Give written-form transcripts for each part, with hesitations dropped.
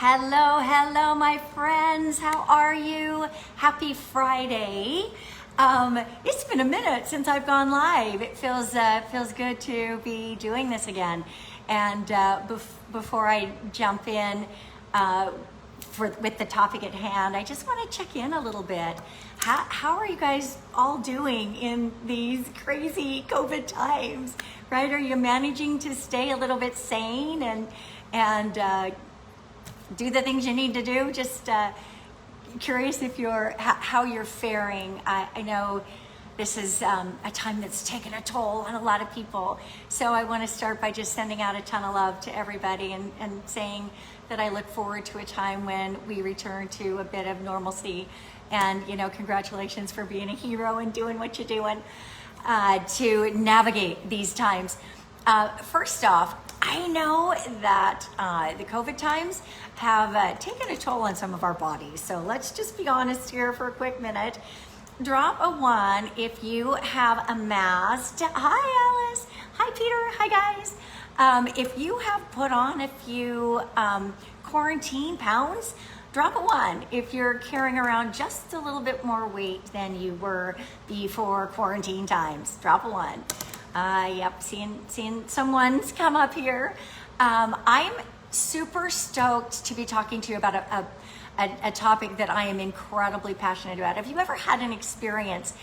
Hello, my friends. How are you? Happy Friday. It's been a minute since I've gone live. It feels good to be doing this again. And before I jump in with the topic at hand, I just want to check in a little bit. How are you guys all doing in these crazy COVID times? Right? Are you managing to stay a little bit sane and do the things you need to do? Just curious if how you're faring. I know this is a time that's taken a toll on a lot of people. So I want to start by just sending out a ton of love to everybody and saying that I look forward to a time when we return to a bit of normalcy. And, congratulations for being a hero and doing what you're doing to navigate these times. First off, I know that the COVID times have taken a toll on some of our bodies. So let's just be honest here for a quick minute. Drop a 1 if you have amassed. Hi, Alice. Hi, Peter. Hi, guys. If you have put on a few quarantine pounds, drop a 1 if you're carrying around just a little bit more weight than you were before quarantine times. Drop a 1. Yep, seeing someone's come up here. I'm super stoked to be talking to you about a topic that I am incredibly passionate about. Have you ever had an experience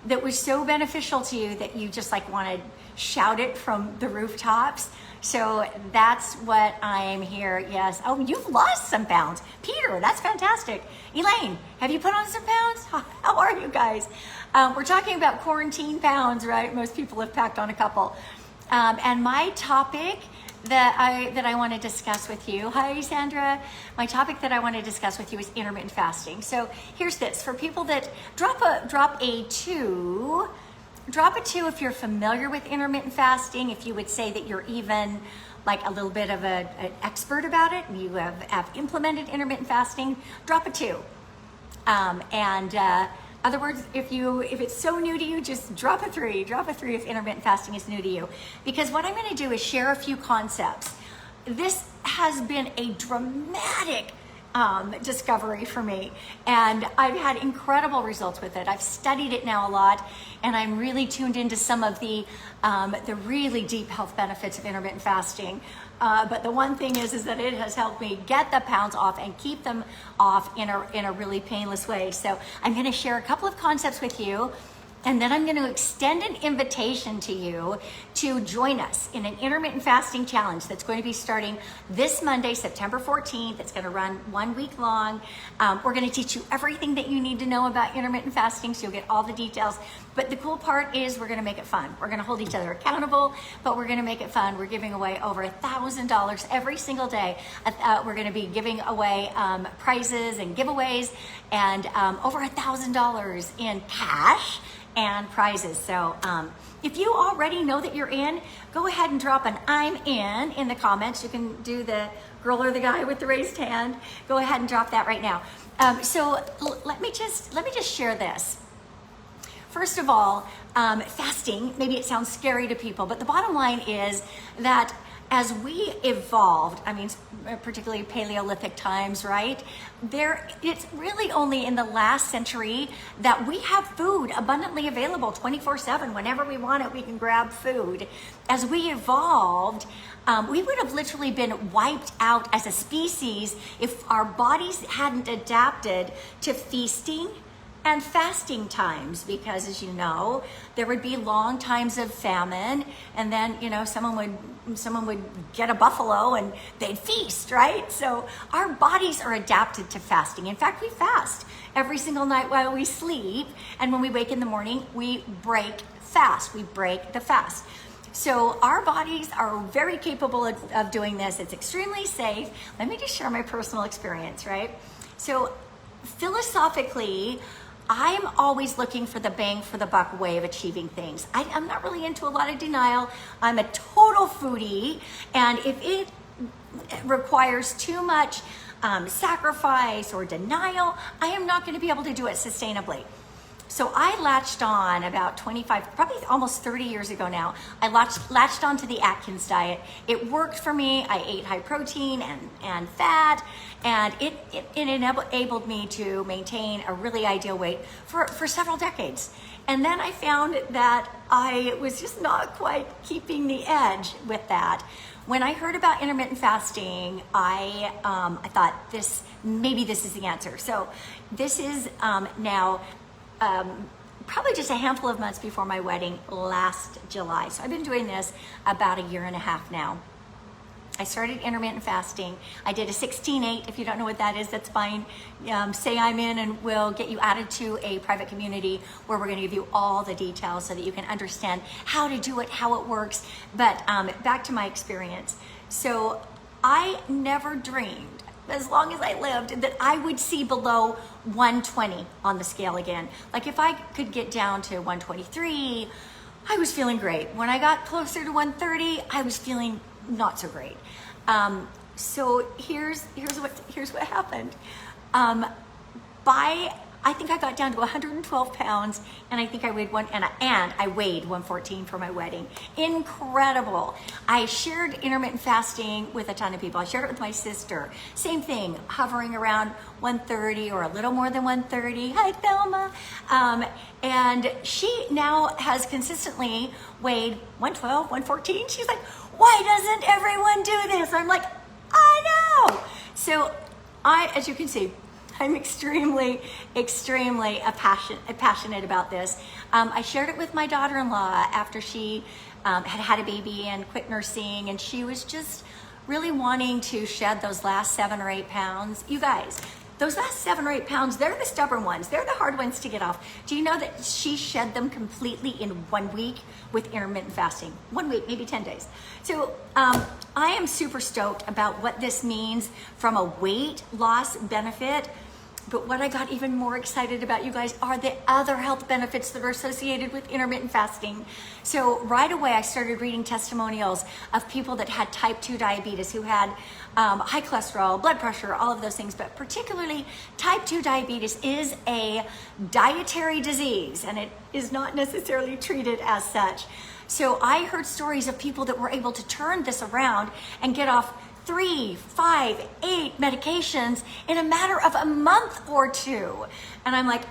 that was so beneficial to you that you just want to shout it from the rooftops? So that's what I am here. Yes. Oh, you've lost some pounds. Peter, that's fantastic. Elaine, have you put on some pounds? How are you guys? We're talking about quarantine pounds, right? Most people have packed on a couple. And my topic that I want to discuss with you, hi Sandra, my topic that I want to discuss with you is intermittent fasting. So here's this, for people that drop a 2 if you're familiar with intermittent fasting, if you would say that you're even a little bit of an expert about it, and you have implemented intermittent fasting, drop a 2. Other words, if it's so new to you, just drop a 3. Drop a 3 if intermittent fasting is new to you. Because what I'm going to do is share a few concepts. This has been a dramatic discovery for me, and I've had incredible results with it. I've studied it now a lot, and I'm really tuned into some of the really deep health benefits of intermittent fasting. But the one thing is that it has helped me get the pounds off and keep them off in a really painless way. So I'm going to share a couple of concepts with you, and then I'm going to extend an invitation to you to join us in an intermittent fasting challenge that's going to be starting this Monday, September 14th. It's going to run 1 week long. We're going to teach you everything that you need to know about intermittent fasting, so you'll get all the details. But the cool part is we're going to make it fun. We're going to hold each other accountable, but we're going to make it fun. We're giving away over $1,000 every single day. We're going to be giving away prizes and giveaways, and over $1,000 in cash and prizes. So if you already know that you're in, go ahead and drop an I'm in the comments. You can do the girl or the guy with the raised hand. Go ahead and drop that right now. So let me just share this. First of all, fasting, maybe it sounds scary to people, but the bottom line is that as we evolved, particularly Paleolithic times, right? It's really only in the last century that we have food abundantly available 24/7. Whenever we want it, we can grab food. As we evolved, we would have literally been wiped out as a species if our bodies hadn't adapted to feasting and fasting times, because as you know, there would be long times of famine, and then someone would get a buffalo and they'd feast, right? So our bodies are adapted to fasting. In fact, we fast every single night while we sleep, and when we wake in the morning, we break fast. We break the fast. So our bodies are very capable of doing this. It's extremely safe. Let me just share my personal experience, right? So philosophically, I'm always looking for the bang for the buck way of achieving things. I'm not really into a lot of denial. I'm a total foodie, and if it requires too much sacrifice or denial, I am not going to be able to do it sustainably. So I latched on about 25, probably almost 30 years ago now. I latched onto the Atkins diet. It worked for me. I ate high protein and fat, and it enabled me to maintain a really ideal weight for several decades. And then I found that I was just not quite keeping the edge with that. When I heard about intermittent fasting, I thought maybe this is the answer. So this is now probably just a handful of months before my wedding last July. So I've been doing this about a year and a half now. I started intermittent fasting. I did a 16-8. If you don't know what that is, that's fine. Say I'm in and we'll get you added to a private community where we're gonna give you all the details so that you can understand how to do it, how it works. But back to my experience. So I never dreamed, as long as I lived, that I would see below 120 on the scale again. Like if I could get down to 123, I was feeling great. When I got closer to 130, I was feeling not so great. So here's what happened. I think I got down to 112 pounds, and I think I weighed I weighed 114 for my wedding. Incredible. I shared intermittent fasting with a ton of people. I shared it with my sister. Same thing, hovering around 130 or a little more than 130. Hi, Thelma. And she now has consistently weighed 112, 114. She's like, why doesn't everyone do this? I'm like, I know. So as you can see, I'm extremely passionate about this. I shared it with my daughter-in-law after she had a baby and quit nursing, and she was just really wanting to shed those last 7 or 8 pounds. You guys, those last 7 or 8 pounds, they're the stubborn ones. They're the hard ones to get off. Do you know that she shed them completely in 1 week with intermittent fasting? 1 week, maybe 10 days. So I am super stoked about what this means from a weight loss benefit. But what I got even more excited about, you guys, are the other health benefits that are associated with intermittent fasting. So right away, I started reading testimonials of people that had type 2 diabetes, who had high cholesterol, blood pressure, all of those things. But particularly, type 2 diabetes is a dietary disease, and it is not necessarily treated as such. So I heard stories of people that were able to turn this around and get off 3, 5, 8 medications in a matter of a month or 2. And I'm like,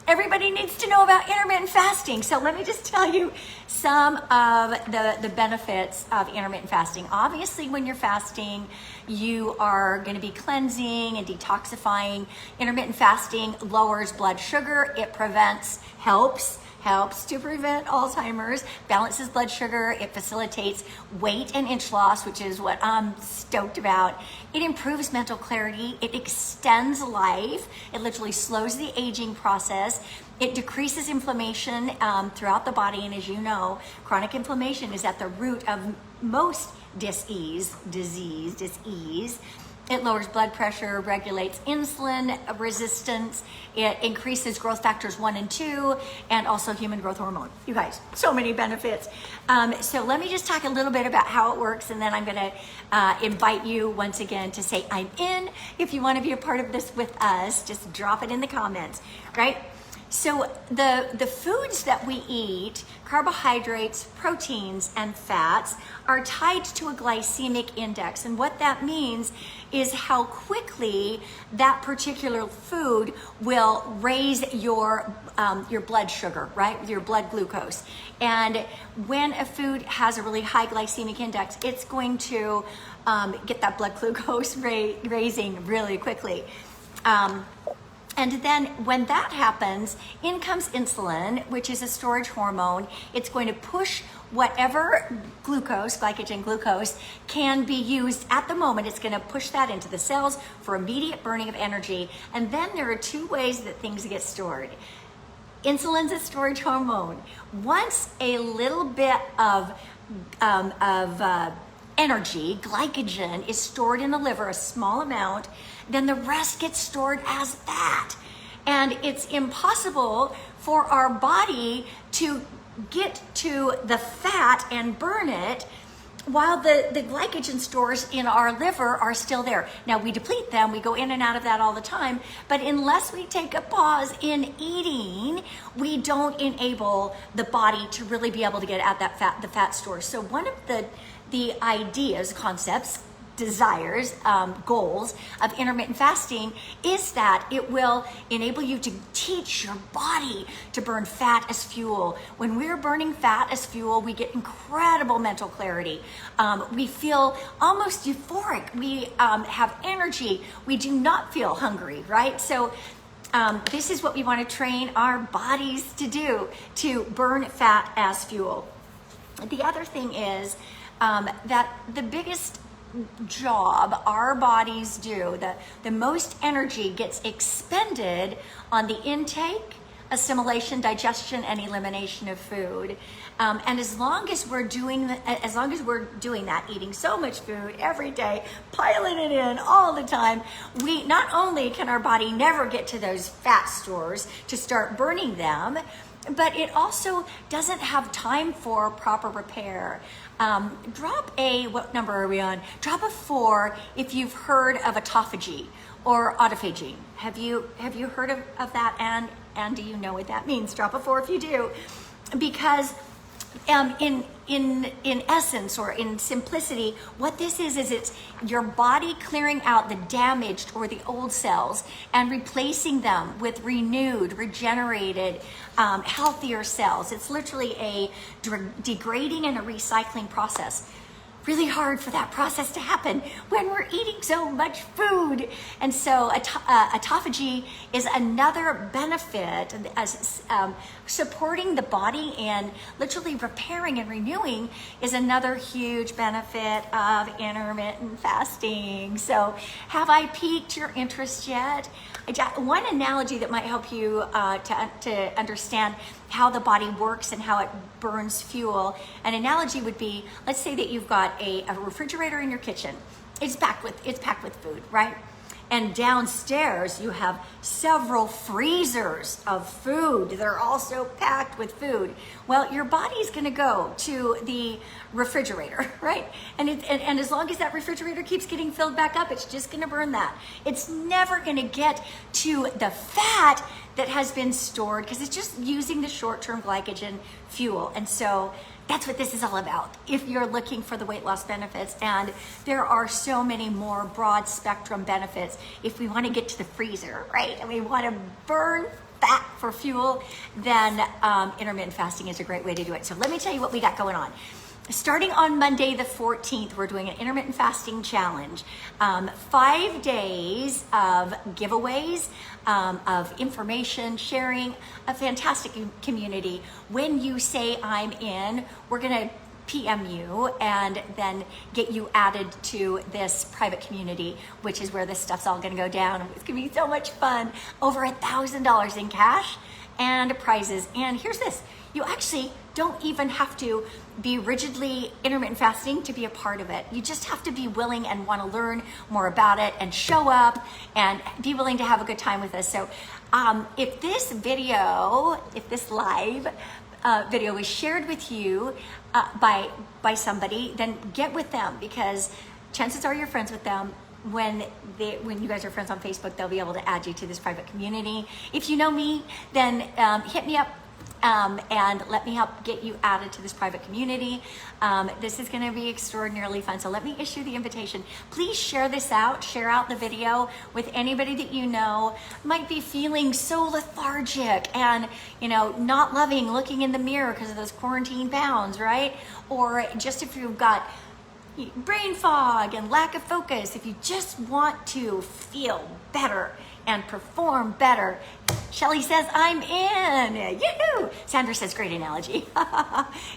everybody needs to know about intermittent fasting. So let me just tell you some of the benefits of intermittent fasting. Obviously, when you're fasting, you are going to be cleansing and detoxifying. Intermittent fasting lowers blood sugar. It helps to prevent Alzheimer's, balances blood sugar, it facilitates weight and inch loss, which is what I'm stoked about. It improves mental clarity, it extends life, it literally slows the aging process, it decreases inflammation throughout the body, and as you know, chronic inflammation is at the root of most disease. It lowers blood pressure, regulates insulin resistance, it increases growth factors 1 and 2, and also human growth hormone. You guys, so many benefits. So let me just talk a little bit about how it works, and then I'm gonna invite you once again to say I'm in. If you wanna be a part of this with us, just drop it in the comments, right? So the foods that we eat, carbohydrates, proteins, and fats, are tied to a glycemic index. And what that means is how quickly that particular food will raise your blood sugar, right? Your blood glucose. And when a food has a really high glycemic index, it's going to get that blood glucose raising really quickly. And then when that happens, in comes insulin, which is a storage hormone. It's going to push whatever glycogen glucose can be used at the moment. It's going to push that into the cells for immediate burning of energy. And then there are 2 ways that things get stored. Insulin's a storage hormone. Once a little bit of energy, glycogen, is stored in the liver, a small amount, then the rest gets stored as fat. And it's impossible for our body to get to the fat and burn it while the glycogen stores in our liver are still there. Now we deplete them, we go in and out of that all the time, but unless we take a pause in eating, we don't enable the body to really be able to get at that the fat stores. So one of the ideas, concepts, desires, goals of intermittent fasting is that it will enable you to teach your body to burn fat as fuel. When we're burning fat as fuel, we get incredible mental clarity. We feel almost euphoric. We have energy. We do not feel hungry, right? So this is what we want to train our bodies to do, to burn fat as fuel. The other thing is that the biggest job our bodies do, the most energy gets expended on the intake, assimilation, digestion, and elimination of food. And as long as we're doing that, eating so much food every day, piling it in all the time, we not only can our body never get to those fat stores to start burning them, but it also doesn't have time for proper repair. What number are we on? Drop a 4 if you've heard of autophagy or autophagy. Have you heard of that? And do you know what that means? Drop a 4 if you do. Because in essence, or in simplicity, what this is it's your body clearing out the damaged or the old cells and replacing them with renewed, regenerated, healthier cells. It's literally a degrading and a recycling process. Really hard for that process to happen when we're eating so much food. And so autophagy is another benefit, as supporting the body and literally repairing and renewing is another huge benefit of intermittent fasting. So have I piqued your interest yet? One analogy that might help you to understand how the body works and how it burns fuel. An analogy would be, let's say that you've got a refrigerator in your kitchen. It's packed with food, right? And downstairs you have several freezers of food. They're also packed with food. Well, your body's gonna go to the refrigerator, right? And as long as that refrigerator keeps getting filled back up, it's just gonna burn that. It's never gonna get to the fat that has been stored because it's just using the short-term glycogen fuel. And so that's what this is all about if you're looking for the weight loss benefits. And there are so many more broad spectrum benefits if we want to get to the freezer, right? And we want to burn fat for fuel, then intermittent fasting is a great way to do it. So let me tell you what we got going on. Starting on Monday the 14th, we're doing an intermittent fasting challenge. 5 days of giveaways, of information, sharing, a fantastic community. When you say I'm in, we're gonna PM you and then get you added to this private community, which is where this stuff's all gonna go down. It's gonna be so much fun. Over $1,000 in cash and prizes. And here's this, you actually don't even have to be rigidly intermittent fasting to be a part of it. You just have to be willing and want to learn more about it and show up and be willing to have a good time with us. So if this live video was shared with you by somebody, then get with them, because chances are you're friends with them. When you guys are friends on Facebook, they'll be able to add you to this private community. If you know me, then hit me up and let me help get you added to this private community. This is going to be extraordinarily fun. So let me issue the invitation. Please share this out. Share out the video with anybody that you know might be feeling so lethargic and, not loving looking in the mirror because of those quarantine pounds, right? Or just if you've got brain fog and lack of focus, if you just want to feel better and perform better. Shelly says, I'm in. Yoo-hoo! Sandra says, great analogy.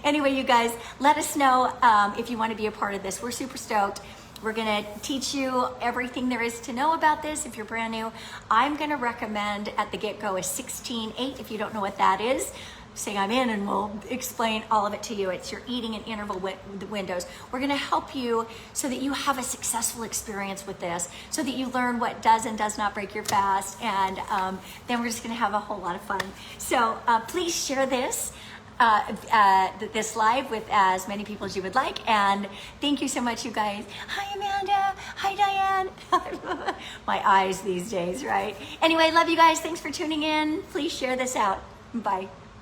Anyway, you guys, let us know if you want to be a part of this. We're super stoked. We're going to teach you everything there is to know about this if you're brand new. I'm going to recommend at the get-go a 16-8 if you don't know what that is. Say I'm in and we'll explain all of it to you. It's your eating and interval windows. We're going to help you so that you have a successful experience with this, so that you learn what does and does not break your fast, and then we're just going to have a whole lot of fun. So please share this this live with as many people as you would like. And thank you so much, you guys. Hi, Amanda. Hi, Diane. My eyes these days, right? Anyway, love you guys. Thanks for tuning in. Please share this out. Bye.